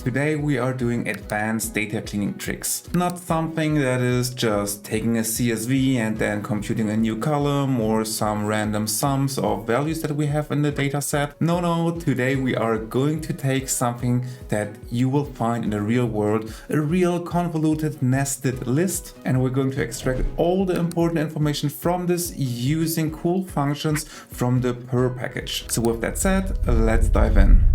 Today we are doing advanced data cleaning tricks. Not something that is just taking a CSV and then computing a new column or some random sums of values that we have in the data set. No, today we are going to take something that you will find in the real world, a real convoluted nested list, and we're going to extract all the important information from this using cool functions from the purrr package. So with that said, let's dive in.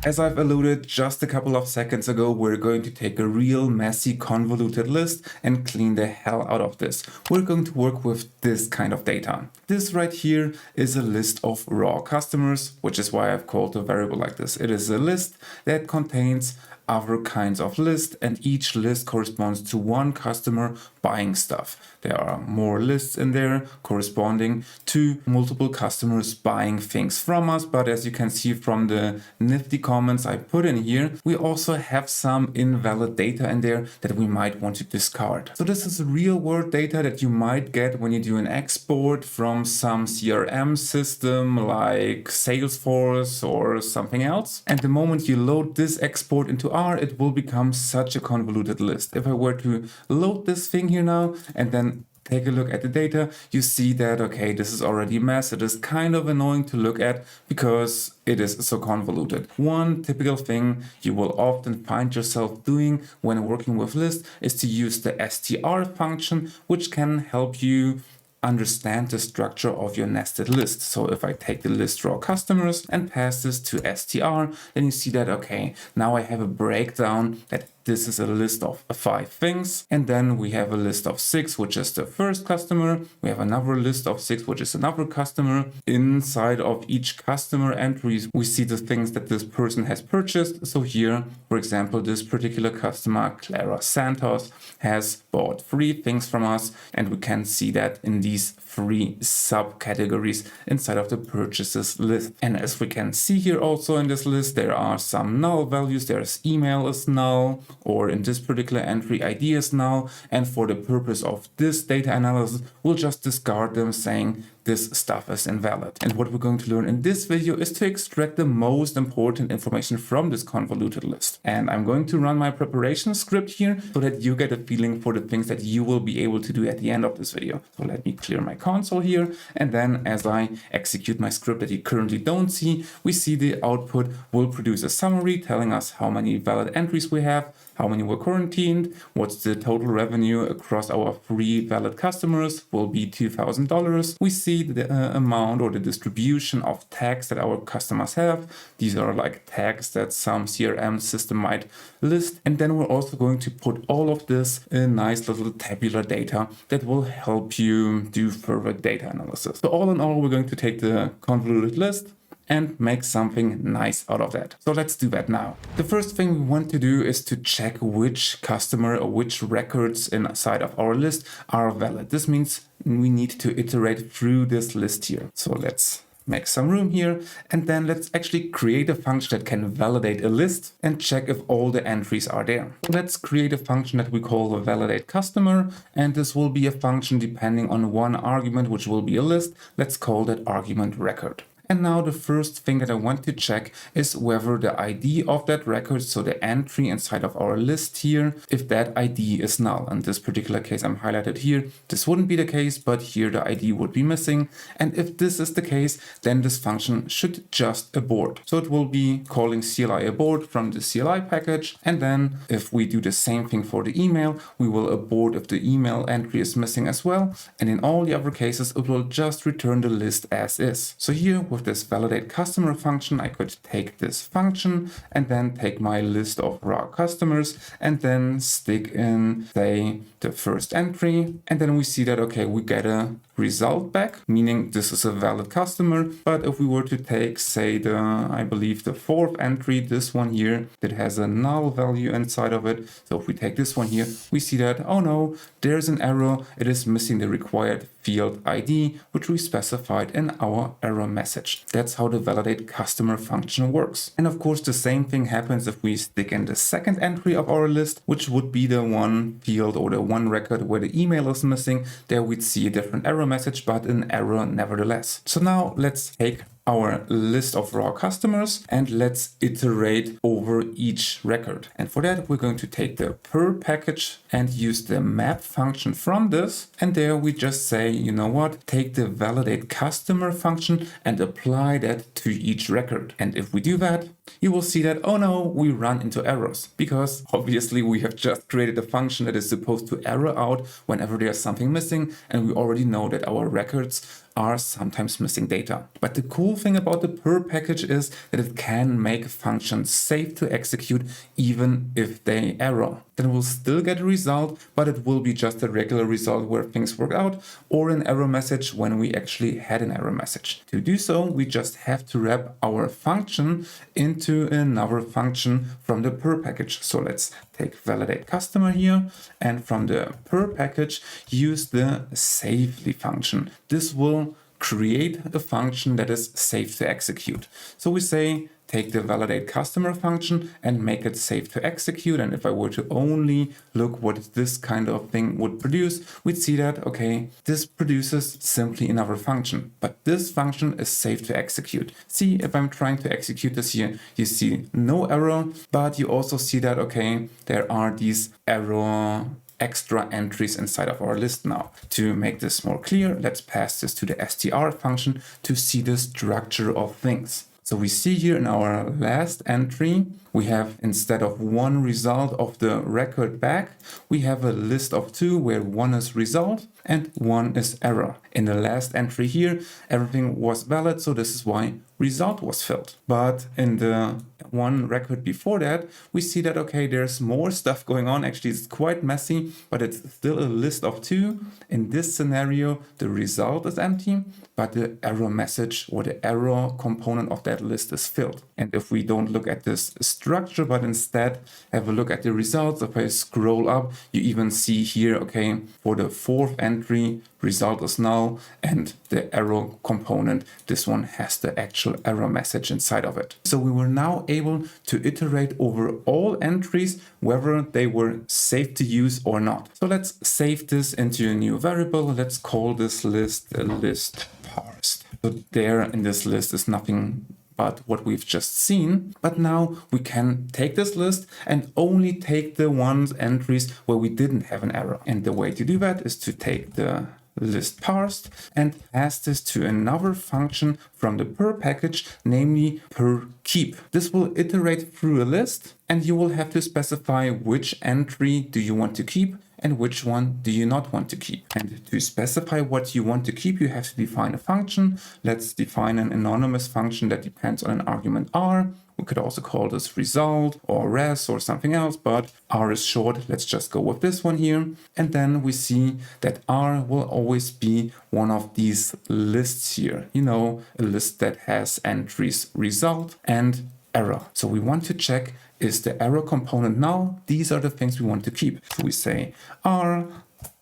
As I've alluded just a couple of seconds ago, we're going to take a real messy convoluted list and clean the hell out of this. We're going to work with this kind of data. This right here is a list of raw customers, which is why I've called a variable like this. It is a list that contains other kinds of lists, and each list corresponds to one customer buying stuff. There are more lists in there corresponding to multiple customers buying things from us, but as you can see from the nifty comments I put in here, we also have some invalid data in there that we might want to discard. So this is real world data that you might get when you do an export from some CRM system like Salesforce or something else. And the moment you load this export into R, it will become such a convoluted list. If I were to load this thing here now and then take a look at the data, you see that, okay, this is already a mess. It is kind of annoying to look at because it is so convoluted. One typical thing you will often find yourself doing when working with lists is to use the str function, which can help you understand the structure of your nested list. So if I take the list raw customers and pass this to str, then you see that, okay, now I have a breakdown that this is a list of 5 things, and then we have a list of 6, which is the first customer. We have another list of 6, which is another customer. Inside of each customer entries, we see the things that this person has purchased. So here, for example, this particular customer, Clara Santos, has bought 3 things from us, and we can see that in these 3 subcategories inside of the purchases list. And as we can see here also in this list, there are some null values. There's email is null, or in this particular entry, ID is null. And for the purpose of this data analysis, we'll just discard them, saying this stuff is invalid. And what we're going to learn in this video is to extract the most important information from this convoluted list. And I'm going to run my preparation script here so that you get a feeling for the things that you will be able to do at the end of this video. So let me clear my console here. And then as I execute my script that you currently don't see, we see the output will produce a summary telling us how many valid entries we have, how many were quarantined, what's the total revenue across our 3 valid customers will be $2,000. We see the amount or the distribution of tags that our customers have. These are like tags that some CRM system might list. And then we're also going to put all of this in nice little tabular data that will help you do further data analysis. So all in all, we're going to take the convoluted list and make something nice out of that. So let's do that now. The first thing we want to do is to check which customer or which records inside of our list are valid. This means we need to iterate through this list here. So let's make some room here, and then let's actually create a function that can validate a list and check if all the entries are there. So let's create a function that we call the validate customer, and this will be a function depending on one argument, which will be a list. Let's call that argument record. And now the first thing that I want to check is whether the ID of that record, so the entry inside of our list here, if that ID is null. In this particular case I'm highlighted here, this wouldn't be the case, but here the ID would be missing. And if this is the case, then this function should just abort. So it will be calling CLI abort from the CLI package. And then if we do the same thing for the email, we will abort if the email entry is missing as well. And in all the other cases, it will just return the list as is. So here with this validate customer function, I could take this function and then take my list of raw customers and then stick in, say, the first entry. And then we see that, okay, we get a result back, meaning this is a valid customer. But if we were to take, say, I believe the 4th entry, this one here, that has a null value inside of it. So if we take this one here, we see that, oh no, there's an error. It is missing the required field ID, which we specified in our error message. That's how the validate customer function works. And of course, the same thing happens if we stick in the second entry of our list, which would be the one field or the one record where the email is missing. There we'd see a different error message, but an error nevertheless. So now let's take our list of raw customers and let's iterate over each record. And for that, we're going to take the purrr package and use the map function from this. And there we just say, you know what, take the validate customer function and apply that to each record. And if we do that, you will see that, oh no, we run into errors because obviously we have just created a function that is supposed to error out whenever there's something missing. And we already know that our records are sometimes missing data. But the cool thing about the purrr package is that it can make functions safe to execute even if they error. Then we'll still get a result, but it will be just a regular result where things work out, or an error message when we actually had an error message. To do so, we just have to wrap our function into another function from the purrr package. So let's take validate customer here, and from the purrr package, use the safely function. This will create a function that is safe to execute. So we say, take the validate customer function and make it safe to execute. And if I were to only look what this kind of thing would produce, we'd see that, okay, this produces simply another function, but this function is safe to execute. See, if I'm trying to execute this here, you see no error, but you also see that, okay, there are these error extra entries inside of our list now. To make this more clear, let's pass this to the str function to see the structure of things. So we see here in our last entry, we have, instead of one result of the record back, we have a list of two where one is result and one is error. In the last entry here, everything was valid, so this is why result was filled. But in the one record before that, we see that, okay, there's more stuff going on. Actually, it's quite messy, but it's still a list of two. In this scenario, the result is empty, but the error message or the error component of that list is filled. And if we don't look at this structure, but instead have a look at the results, if I scroll up, you even see here, okay, for the fourth entry, result is null, and the error component, this one has the actual error message inside of it. So we were now able to iterate over all entries, whether they were safe to use or not. So let's save this into a new variable. Let's call this list list parsed. So there in this list is nothing but what we've just seen. But now we can take this list and only take the ones entries where we didn't have an error. And the way to do that is to take the list parsed and pass this to another function from the purrr package, namely purrr keep. This will iterate through a list and you will have to specify which entry do you want to keep and which one do you not want to keep. And to specify what you want to keep, you have to define a function. Let's define an anonymous function that depends on an argument r. We could also call this result or res or something else, but r is short. Let's just go with this one here. And then we see that r will always be one of these lists here. You know, a list that has entries result and error. So we want to check, is the error component null? These are the things we want to keep. So we say r,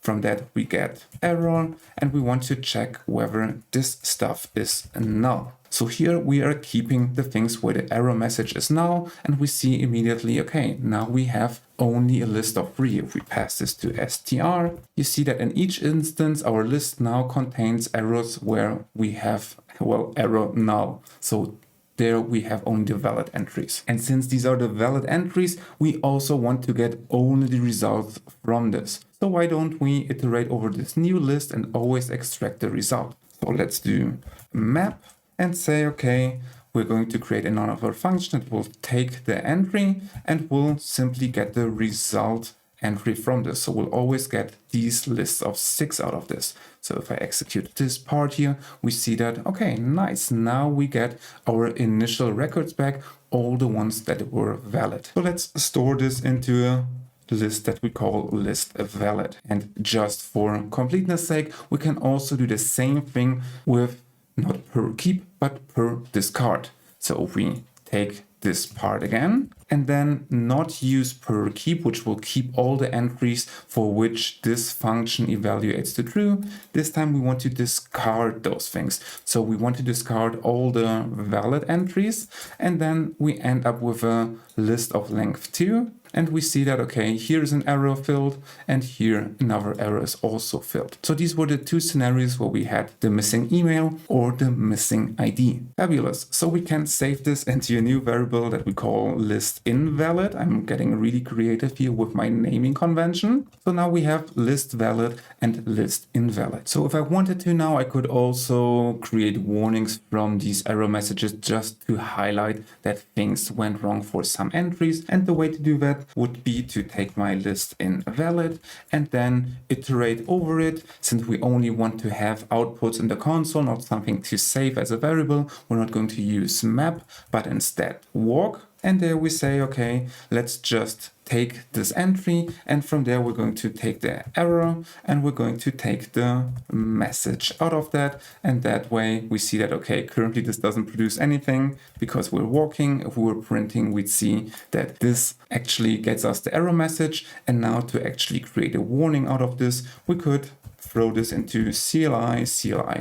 from that we get error, and we want to check whether this stuff is null. So here we are keeping the things where the error message is null, and we see immediately, okay, now we have only a list of 3. If we pass this to str, you see that in each instance, our list now contains errors where we have, well, error null. So there we have only the valid entries. And since these are the valid entries, we also want to get only the results from this. So why don't we iterate over this new list and always extract the result? So let's do map and say, okay, we're going to create another function that will take the entry and will simply get the result entry from this. So we'll always get these lists of 6 out of this. So if I execute this part here, we see that, okay, nice. Now we get our initial records back, all the ones that were valid. So let's store this into a list that we call list valid. And just for completeness sake, we can also do the same thing with not purrr keep, but purrr discard. So if we take this part again, and then not use purrr keep, which will keep all the entries for which this function evaluates to true. This time we want to discard those things. So we want to discard all the valid entries, and then we end up with a list of length 2. and we see that, okay, here is an error filled and here another error is also filled. So these were the two scenarios where we had the missing email or the missing ID. Fabulous. So we can save this into a new variable that we call list invalid. I'm getting really creative here with my naming convention. So now we have list valid and list invalid. So if I wanted to now, I could also create warnings from these error messages just to highlight that things went wrong for some entries. And the way to do that would be to take my list invalid and then iterate over it. Since we only want to have outputs in the console, not something to save as a variable, we're not going to use map, but instead walk. And there we say, okay, let's just take this entry, and from there we're going to take the error and we're going to take the message out of that, and that way we see that, okay, currently this doesn't produce anything because we're walking. If we were printing, we'd see that this actually gets us the error message, and now to actually create a warning out of this, we could throw this into CLI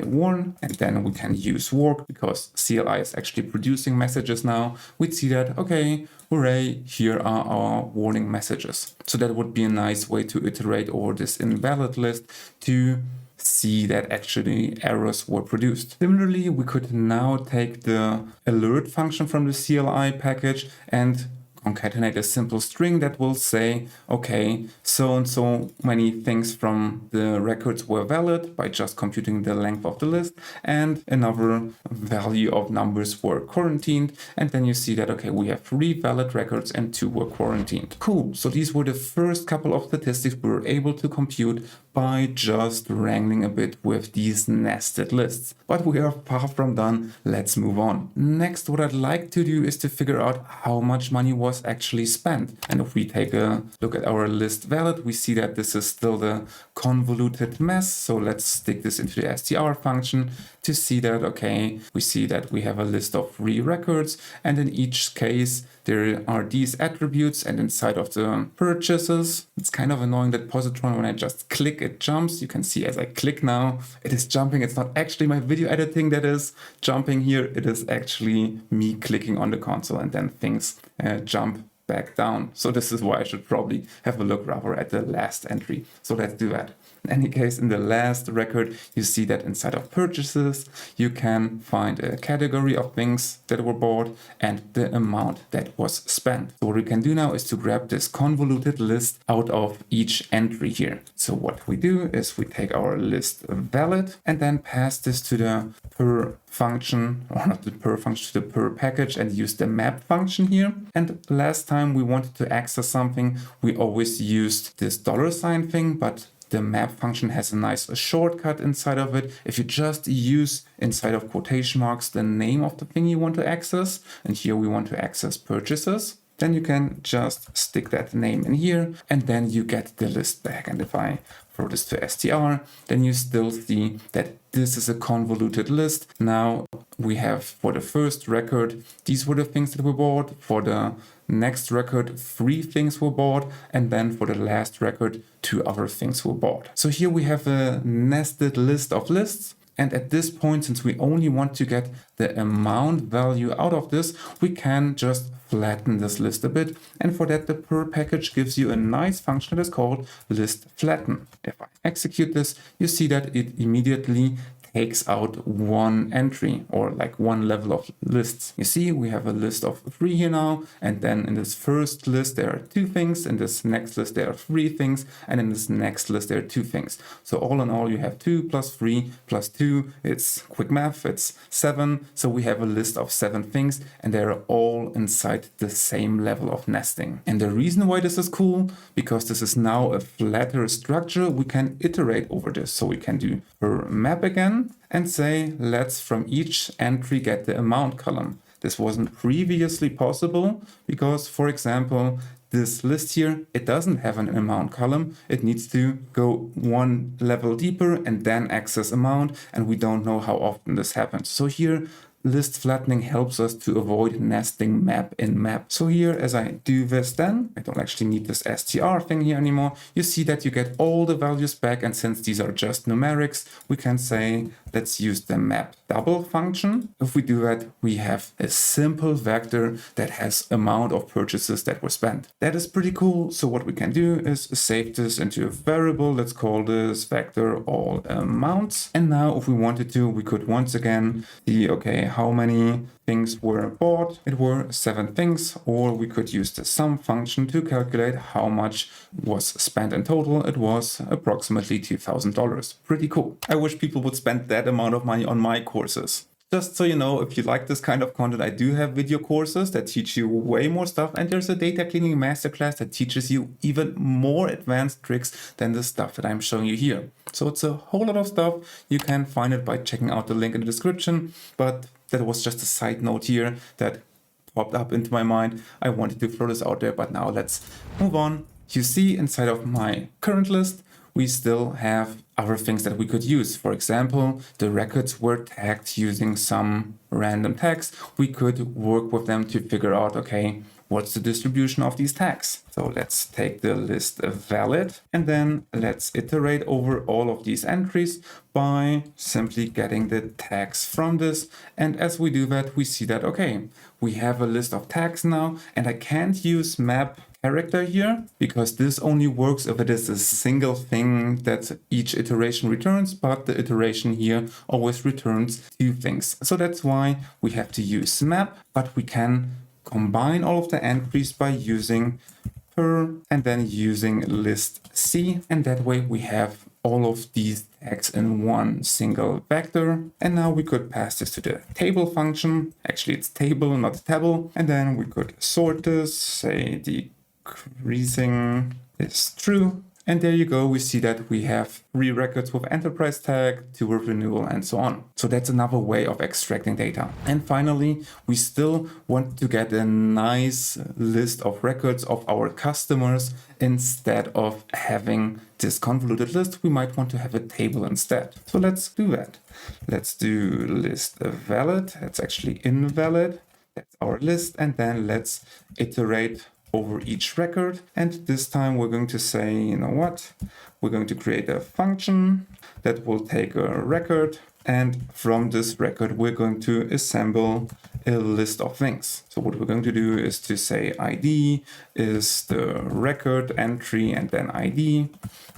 warn, and then we can use work because CLI is actually producing messages now. We'd see that, okay, hooray, here are our warning messages. So that would be a nice way to iterate over this invalid list to see that actually errors were produced. Similarly, we could now take the alert function from the CLI package and concatenate a simple string that will say, okay, so and so many things from the records were valid by just computing the length of the list, and another value of numbers were quarantined. And then you see that, okay, we have 3 valid records and 2 were quarantined. Cool. So these were the first couple of statistics we were able to compute by just wrangling a bit with these nested lists. But we are far from done. Let's move on. Next, what I'd like to do is to figure out how much money was actually spent. And if we take a look at our list valid, we see that this is still the convoluted mess. So let's stick this into the str function to see that, okay, we see that we have a list of 3 records, and in each case there are these attributes, and inside of the purchases, it's kind of annoying that positron, when I just click, it jumps. You can see as I click now, it is jumping. It's not actually my video editing that is jumping here. It is actually me clicking on the console, and then things jump back down. So this is why I should probably have a look rather at the last entry. So let's do that. In any case, in the last record, you see that inside of purchases, you can find a category of things that were bought and the amount that was spent. So what we can do now is to grab this convoluted list out of each entry here. So what we do is we take our list valid and then pass this to the purrr function, or not the purrr function, to the purrr package, and use the map function here. And last time we wanted to access something, we always used this $ thing, but the map function has a nice shortcut inside of it. If you just use inside of quotation marks the name of the thing you want to access, and here we want to access purchases, then you can just stick that name in here, and then you get the list back. And if I throw this to str, then you still see that this is a convoluted list. Now we have, for the first record, these were the things that were bought. For the next record, 3 things were bought, and then for the last record, 2 other things were bought. So here we have a nested list of lists. And at this point, since we only want to get the amount value out of this, we can just flatten this list a bit. And for that, the purrr package gives you a nice function that is called list flatten. If I execute this, you see that it immediately takes out 1 entry, or like 1 level of lists. You see, we have a list of 3 here now, and then in this first list there are 2 things, in this next list there are 3 things, and in this next list there are 2 things. So all in all, you have 2 plus 3 plus 2, it's quick math, it's 7. So we have a list of 7 things, and they're all inside the same level of nesting. And the reason why this is cool, because this is now a flatter structure, we can iterate over this. So we can do purrr map again, and say, let's from each entry get the amount column. This wasn't previously possible because, for example, this list here, it doesn't have an amount column. It needs to go 1 level deeper and then access amount, and we don't know how often this happens. So here, list flattening helps us to avoid nesting map in map. So here, as I do this, then I don't actually need this str thing here anymore. You see that you get all the values back, and since these are just numerics, we can say let's use the map double function. If we do that, we have a simple vector that has amount of purchases that were spent. That is pretty cool. So what we can do is save this into a variable. Let's call this vector all amounts. And now if we wanted to, we could once again see, okay, how many things were bought. It were 7 things, or we could use the sum function to calculate how much was spent in total. It was approximately $2,000. Pretty cool. I wish people would spend that amount of money on my courses. Just so you know, if you like this kind of content, I do have video courses that teach you way more stuff, and there's a data cleaning masterclass that teaches you even more advanced tricks than the stuff that I'm showing you here. So it's a whole lot of stuff. You can find it by checking out the link in the description, but that was just a side note here that popped up into my mind. I wanted to throw this out there, but now let's move on. You see inside of my current list, we still have other things that we could use. For example, the records were tagged using some random tags. We could work with them to figure out, okay, what's the distribution of these tags? So let's take the list valid, and then let's iterate over all of these entries by simply getting the tags from this. And as we do that, we see that, okay, we have a list of tags now, and I can't use map character here because this only works if it is a single thing that each iteration returns, but the iteration here always returns 2 things. So that's why we have to use map, but we can combine all of the entries by using purrr and then using list c, and that way we have all of these tags in one single vector. And now we could pass this to the table function. Actually, it's table, not table. And then we could sort this, say decreasing is true. And there you go, we see that we have 3 records with enterprise tag, 2 with renewal, and so on. So that's another way of extracting data. And finally, we still want to get a nice list of records of our customers. Instead of having this convoluted list, we might want to have a table instead. So let's do that. Let's do list valid. That's actually invalid. That's our list. And then let's iterate over each record, and this time we're going to say, you know what, we're going to create a function that will take a record, and from this record we're going to assemble a list of things. So what we're going to do is to say ID is the record entry and then ID,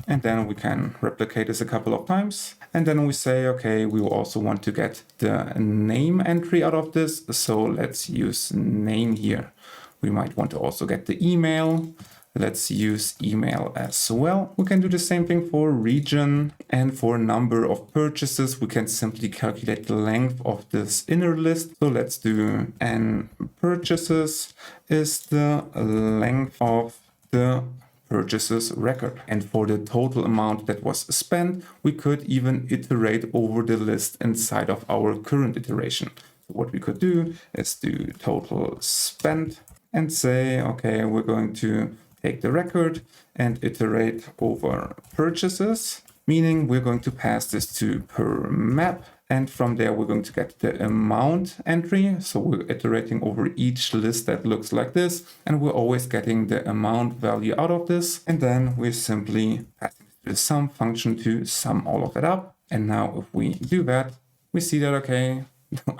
and then we can replicate this a couple of times, and then we say, okay, we will also want to get the name entry out of this, so let's use name here. We might want to also get the email. Let's use email as well. We can do the same thing for region, and for number of purchases, we can simply calculate the length of this inner list. So let's do n purchases is the length of the purchases record. And for the total amount that was spent, we could even iterate over the list inside of our current iteration. So what we could do is do total spent and say, okay, we're going to take the record and iterate over purchases, meaning we're going to pass this to per map. And from there, we're going to get the amount entry. So we're iterating over each list that looks like this, and we're always getting the amount value out of this. And then we're simply passing the sum function to sum all of it up. And now if we do that, we see that, okay,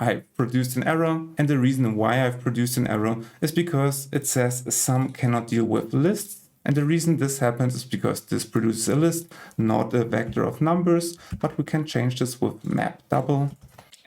I produced an error, and the reason why I've produced an error is because it says sum cannot deal with lists, and the reason this happens is because this produces a list, not a vector of numbers, but we can change this with map double,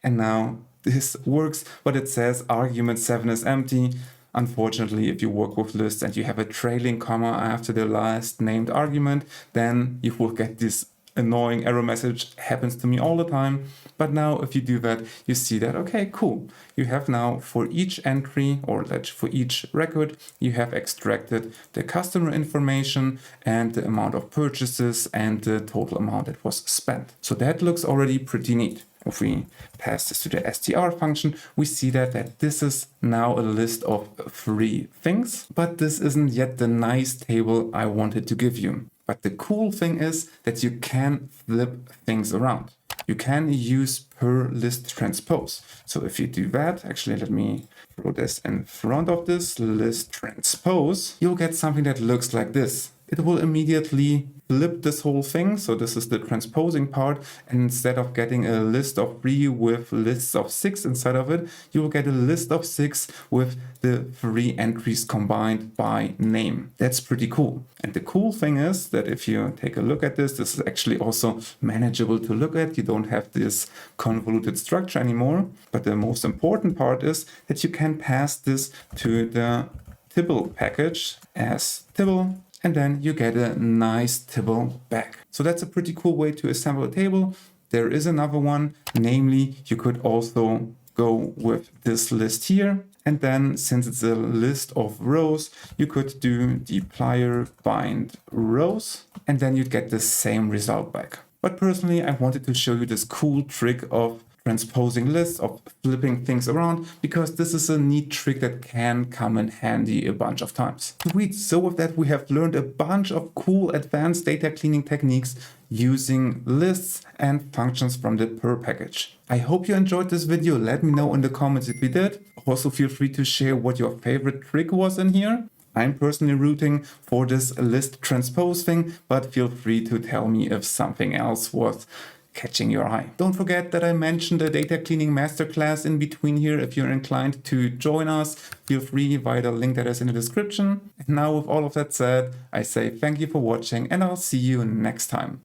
and now this works, but it says argument 7 is empty. Unfortunately, if you work with lists and you have a trailing comma after the last named argument, then you will get this annoying error message. Happens to me all the time. But now if you do that, you see that, okay, cool. You have now for each entry, or for each record, you have extracted the customer information and the amount of purchases and the total amount that was spent. So that looks already pretty neat. If we pass this to the str function, we see that this is now a list of 3 things, but this isn't yet the nice table I wanted to give you. But the cool thing is that you can flip things around. you can use purrr list transpose. So if you do that, actually, let me throw this in front of this list transpose, you'll get something that looks like this. It will immediately flip this whole thing. So this is the transposing part. And instead of getting a list of 3 with lists of 6 inside of it, you will get a list of 6 with the 3 entries combined by name. That's pretty cool. And the cool thing is that if you take a look at this, this is actually also manageable to look at. You don't have this convoluted structure anymore. But the most important part is that you can pass this to the tibble package as tibble. And then you get a nice tibble back. So that's a pretty cool way to assemble a table. There is another one, namely you could also go with this list here. And then since it's a list of rows, you could do dplyr bind rows, and then you'd get the same result back. But personally, I wanted to show you this cool trick of transposing lists, of flipping things around, because this is a neat trick that can come in handy a bunch of times. Sweet, so with that we have learned a bunch of cool advanced data cleaning techniques using lists and functions from the purrr package. I hope you enjoyed this video. Let me know in the comments if you did. Also feel free to share what your favorite trick was in here. I'm personally rooting for this list transpose thing, but feel free to tell me if something else was catching your eye. Don't forget that I mentioned a data cleaning masterclass in between here. If you're inclined to join us, feel free via the link that is in the description. And now with all of that said, I say thank you for watching and I'll see you next time.